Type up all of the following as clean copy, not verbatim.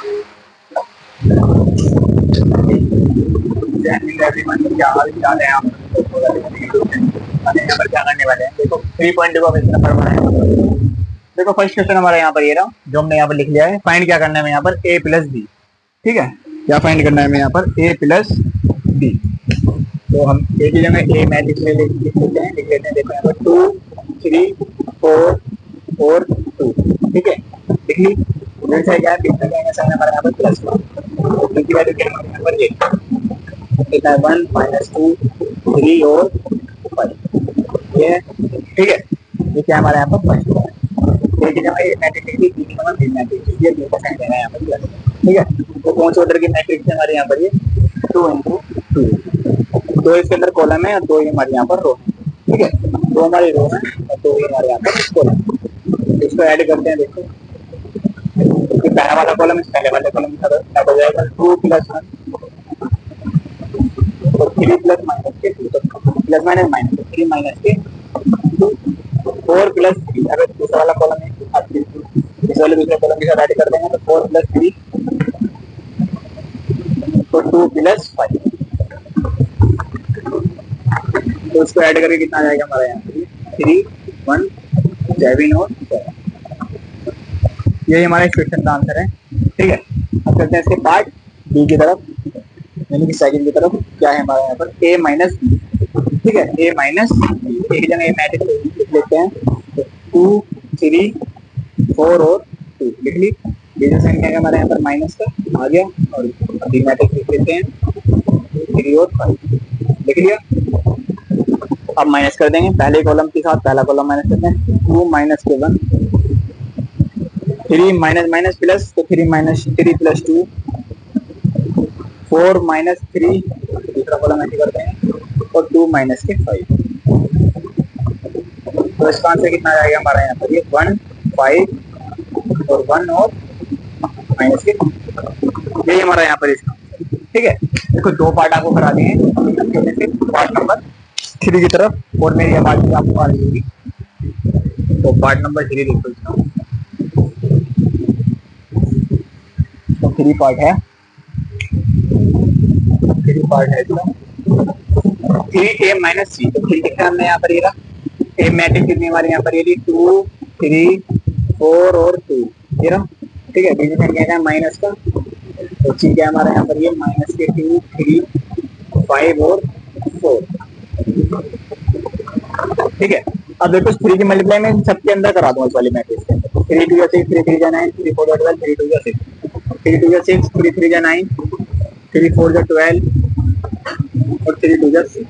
क्या हाल चाल है आप? यहाँ पर क्या करने वाले हैं, देखो 3.2 का क्वेश्चन नंबर बनाया। देखो फर्स्ट क्वेश्चन हमारा यहाँ पर ये रहा, जो हमने यहाँ पर लिख लिया है। फाइंड क्या करना है हमें यहाँ पर, a प्लस बी। ठीक है, क्या फाइंड करना है हमें यहाँ पर, a प्लस बी। तो हम एक ही जगह ए मैट्रिक्स ले लिख लेते हैं, देखो यहाँ पर 2 3 4 और 2। ठीक है, लिख ली। जैसे क्या है, कितना क्या है, हमारे यहाँ पर प्लस की वैल्यू क्या है यहाँ पर, ये कितना है 1 -2 3 और 5। ये ठीक है, ये क्या हमारे यहाँ पर फर्स्ट। एक जगह ए मैट्रिक्स लिख ली, बी मैट्रिक्स, ये 2 का साइन देना है यहाँ पर प्लस। ठीक है, तो कौन से ऑर्डर की मैट्रिक्स है हमारे यहाँ पर, ये 2 × 2। 2 इसके अंदर कॉलम है और 2 हमारे यहाँ पर रो है। ठीक है, 2 हमारी रो है और 2 हमारे यहाँ पर कॉलम। इसको ऐड करते हैं, देखो पहला वाला कॉलम इस पहले वाले कॉलम के साथ हो जाएगा 2 + 1 तो 3 + -के 2, तो प्लस माइनस माइनस 3 - के 2 4 + 3। अगर दूसरा वाला कॉलम है इस वाले दूसरे कॉलम के साथ ऐड कर देंगे तो 4 + 3 तो 2 + 5। तो उसको ऐड करके कितना आ जाएगा हमारा यहाँ पे 3 1 7 और 7। यही हमारे इस क्वेश्चन का आंसर है। ठीक है, अब करते हैं इसके पार्ट बी की तरफ, यानी कि सेकंड की तरफ। क्या है हमारे यहाँ पर, a - b। ठीक है, a - b एक जगह ए मैट्रिक्स लिख लेते हैं, 2 3 4 और 2 लिख ली। ये जो संख्या है हमारे यहाँ पर माइनस का आ गया, और बी मैट्रिक्स लिख लेते हैं 3 और 5 लिख लिया। अब माइनस कर देंगे, पहले कॉलम के साथ पहला कॉलम माइनस करते हैं, 2 - के 1 3 माइनस प्लस, तो 3 + 2 4 - 3 दूसरा कॉलम ऐसे करते हैं और 2 - के 5। तो इसका आंसर कितना आ जाएगा हमारा यहाँ पर, ये 1 5 और 1 और माइनस के 2। यही हमारा यहाँ पर इसका। ठीक है, देखो 2 पार्ट आपको करा दिए हैं, पार्ट नंबर 3 की तरफ, और मेरी आवाज भी आपको आ रही होगी। तो पार्ट नंबर 3 देखो इसका, तो 3 पार्ट है, 3 पार्ट है इसका। 3a - c, तो 3 कितना हमने यहाँ पर ये रहा, ए मैट्रिक्स कितनी हमारे यहाँ पर ये 2 3 4 और 2 ये रहा। ठीक है, बीच में क्या है माइनस का, तो सी क्या है हमारे यहाँ पर, ये माइनस के 2 3 5 और 4। ठीक है, अब देखो 3 की मल्टीप्लाई में सबके अंदर करा दूंगा इस वाली मैट्रिक्स के अंदर। 3 2 6 3 3 9 3 4 12 3 2 6 3 2 6 3 3 9 3 4 12 और 3 2 6।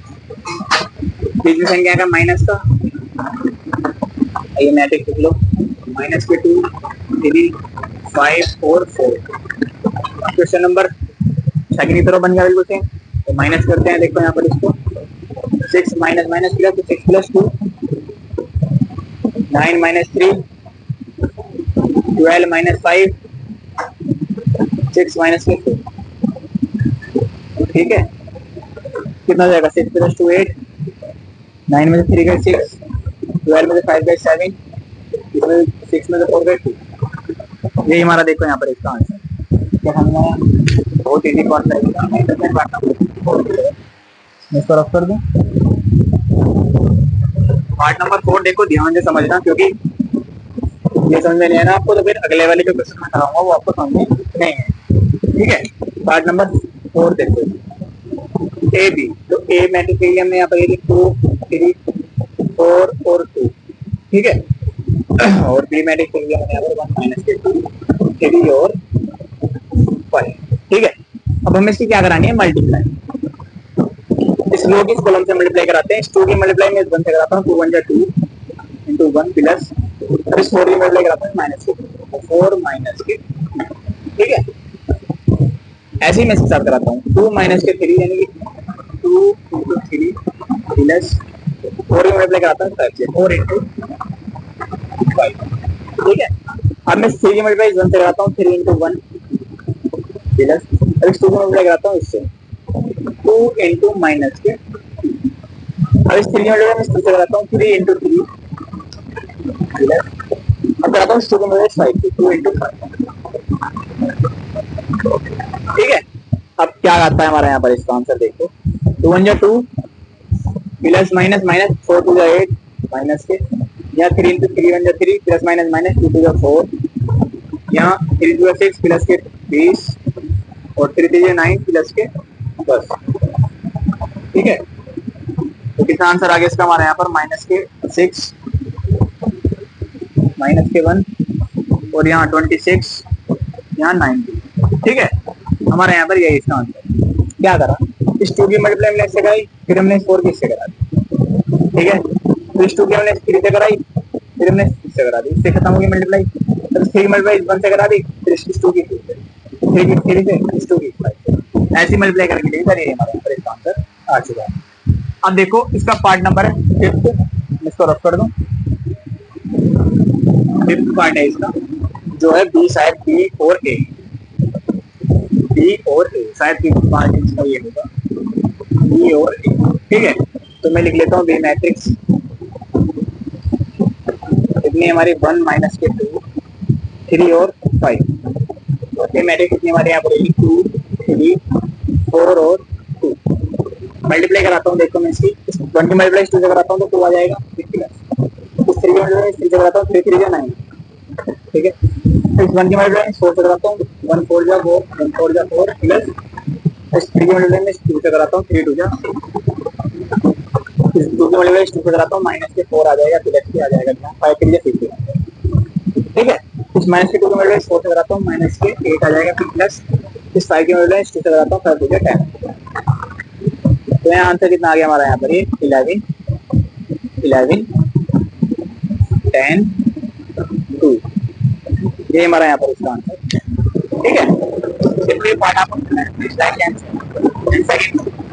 बीच में संख्या का माइनस का, ये मैट्रिक्स लिख लो, माइनस के 2 3 5 और 4। क्वेश्चन नंबर सेकंड की तरफ बन गया बिल्कुल सेम। तो माइनस करते हैं, देखो यहाँ पर इसको 6 माइनस माइनस किया तो 6 + 2 9 - 3 12 - 5 6 - 2। ठीक है, कितना हो जाएगा, 6 + 2 8 9 में से 3 गए 6 12 में से 5 गए 7 इसमें 6 में से 4 गए 2। यही हमारा देखो यहाँ पर इसका आंसर। तो हमने बहुत इजी पार्ट करेगा, इसको रफ कर दूं। पार्ट नंबर 4 देखो ध्यान से समझना, क्योंकि ये समझ में नहीं है ना आपको, तो फिर अगले वाले जो क्वेश्चन मैं कराऊंगा वो आपको समझ में नहीं है। ठीक है, पार्ट नंबर 4 देखो, ए बी। तो ए मैट्रिक्स के लिए हमने यहाँ पर 2 3 4 और 2। ठीक है, और बी मैट्रिक्स के लिए हमने यहाँ पर 1 - के 2 3 और 5। ठीक है, अब हमें इसकी क्या करानी है, मल्टीप्लाई। इस रो की इस कॉलम से मल्टीप्लाई कराते हैं। इस 2 की मल्टीप्लाई में इस 1 से कराता हूँ, 2 1 जा 2 × 1 प्लस, इस 4 की मल्टीप्लाई कराता हूँ माइनस के 4 के। ठीक है, ऐसे ही मैं इसके साथ कराता हूँ 2 - के 3 यानी कि 2 × 3 प्लस 4 की मल्टीप्लाई कराता हूँ 5 से 4 × 5। ठीक है, अब मैं 3 की मल्टीप्लाई 1 से कराता हूँ 3 × 1 प्लस, अब इस 2 की मल्टीप्लाई कराता हूँ इससे 2 × माइनस के। अब इस 3 की मल्टीप्लाई मैं इससे कराता हूँ 3 × 3 प्लस, अब कराता हूँ 2 की मल्टीप्लाई 5 से 2 × 5। क्या आता है हमारे यहाँ पर इसका आंसर देखो, 2 1 2 प्लस माइनस माइनस 4 2 8 माइनस के, यहाँ 3 इंटू 3 1 3 प्लस माइनस माइनस 2 2 4, यहाँ 3 2 6 प्लस के 20 और 3 3 9 प्लस के 10। ठीक है, तो कितना आंसर आ गया इसका हमारे यहाँ पर, माइनस के 6 माइनस के 1 और यहाँ 26 यहाँ 90। ठीक है, हमारे यहाँ पर यही इसका आंसर। क्या करा, इस 2 की मल्टीप्लाई हमने इससे कराई, फिर हमने 4 की इससे करा दी। ठीक है, तो इस 2 की हमने 3 से कराई, फिर हमने 6 से करा दी, इससे खत्म होगी मल्टीप्लाई। फिर 3 मल्टीप्लाई 1 से करा दी, फिर इस 2 की 2 से, 3 की 3 से, इस 2 की 5 से, ऐसी मल्टीप्लाई करके लिए हमारे यहाँ पर इसका आंसर आ चुका है। अब देखो इसका पार्ट नंबर है 5th, इसको रफ कर दो। 5th पार्ट है इसका, जो है बी, शायद बी और ए, बी और ए, शायद पार्ट इसका ये होगा, बी और ए। ठीक है, तो मैं लिख लेता हूँ बी मैट्रिक्स, कितनी हमारी 1 माइनस के 2 3 और 5, और ए मैट्रिक्स कितनी हमारे यहाँ पर 2 3 4 और 2। मल्टीप्लाई कराता हूँ, देखो मैं इसकी 1 की मल्टीप्लाई 2 से कराता हूँ तो 2 आ जाएगा, 3 की मल्टीप्लाई 3 से कराता हूँ 3 3 9। ठीक है, इस 1 की मल्टीप्लाई 4 से कराता हूँ, 1 4 जा 4, 1 4 जा 4 प्लस इस 3 की मल्टीप्लाई में 2 से कराता हूँ, 3 2 जा 6, इस 2 की मल्टीप्लाई 2 से कराता हूँ, माइनस के 4 आ जाएगा, प्लस के आ जाएगा, 5 3 जा 6। ठीक है, इस माइनस के 2 की मल्टीप्लाई 4 से कराता हूँ, माइनस के 8 आ जाएगा, फिर प्लस इस 5 की मल्टीप्लाई 2 से कराता हूँ, 5 2 जा 10। तो यहाँ आंसर कितना आ गया हमारा यहाँ पर, ये 11 11 10 2, ये हमारा यहाँ पर इसका आंसर। ठीक है, सिंपली पार्ट आपको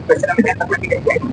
क्वेश्चन हमें